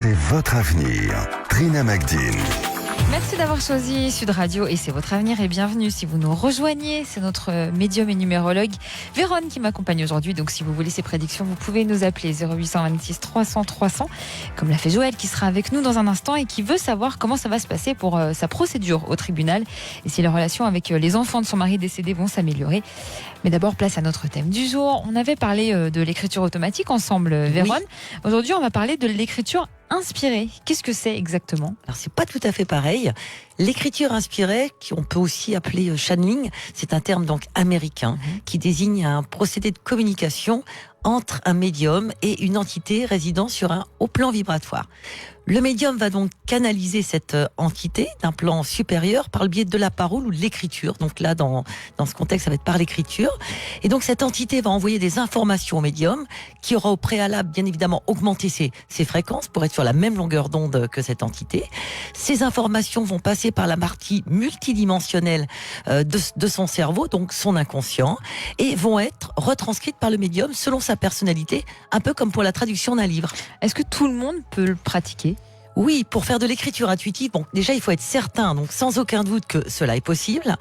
C'est votre avenir. Trina Magdine. Merci d'avoir choisi Sud Radio et c'est votre avenir et bienvenue si vous nous rejoignez. C'est notre médium et numérologue Véronne qui m'accompagne aujourd'hui. Donc si vous voulez ses prédictions, vous pouvez nous appeler 0826 300 300 comme l'a fait Joël qui sera avec nous dans un instant et qui veut savoir comment ça va se passer pour sa procédure au tribunal et si les relations avec les enfants de son mari décédé vont s'améliorer. Mais d'abord, place à notre thème du jour. On avait parlé de l'écriture automatique ensemble, Véronne. Oui. Aujourd'hui, on va parler de l'écriture inspirée. Qu'est-ce que c'est exactement ? Alors, c'est pas tout à fait pareil. L'écriture inspirée, qu'on peut aussi appeler channeling, c'est un terme donc américain qui désigne un procédé de communication entre un médium et une entité résidant sur un haut plan vibratoire. Le médium va donc canaliser cette entité d'un plan supérieur par le biais de la parole ou de l'écriture. Donc là, dans ce contexte, ça va être par l'écriture. Et donc cette entité va envoyer des informations au médium qui aura au préalable, bien évidemment, augmenté ses fréquences pour être sur la même longueur d'onde que cette entité. Ces informations vont passer par la partie multidimensionnelle de son cerveau, donc son inconscient, et vont être retranscrites par le médium selon sa personnalité, un peu comme pour la traduction d'un livre. Est-ce que tout le monde peut le pratiquer ? Oui, pour faire de l'écriture intuitive, bon, déjà il faut être certain, donc sans aucun doute que cela est possible.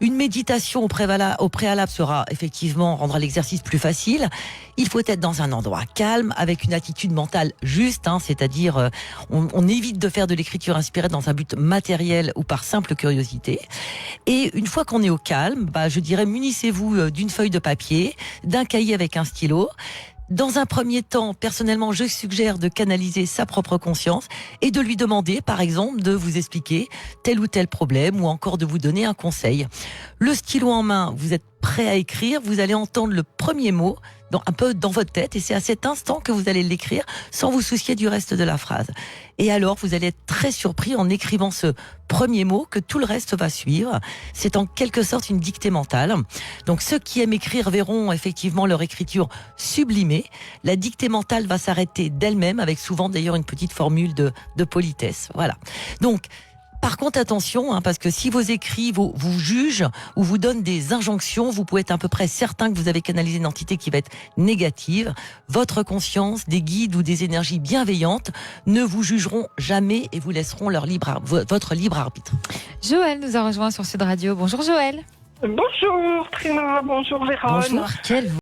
Une méditation au préalable sera effectivement rendra l'exercice plus facile. Il faut être dans un endroit calme, avec une attitude mentale juste, c'est-à-dire on évite de faire de l'écriture inspirée dans un but matériel ou par simple curiosité. Et une fois qu'on est au calme, je dirais munissez-vous d'une feuille de papier, d'un cahier avec un stylo. Dans un premier temps, personnellement, je suggère de canaliser sa propre conscience et de lui demander, par exemple, de vous expliquer tel ou tel problème ou encore de vous donner un conseil. Le stylo en main, vous êtes prêt à écrire, vous allez entendre le premier mot un peu dans votre tête et c'est à cet instant que vous allez l'écrire sans vous soucier du reste de la phrase. Et alors, vous allez être très surpris en écrivant ce premier mot que tout le reste va suivre. C'est en quelque sorte une dictée mentale. Donc ceux qui aiment écrire verront effectivement leur écriture sublimée. La dictée mentale va s'arrêter d'elle-même avec souvent d'ailleurs une petite formule de politesse. Voilà. Donc, par contre, attention, parce que si vos écrits vous jugent ou vous donnent des injonctions, vous pouvez être à peu près certain que vous avez canalisé une entité qui va être négative. Votre conscience, des guides ou des énergies bienveillantes ne vous jugeront jamais et vous laisseront votre libre arbitre. Joël nous a rejoint sur Sud Radio. Bonjour Joël. Bonjour Trina, bonjour Véronne. Bonjour, quelle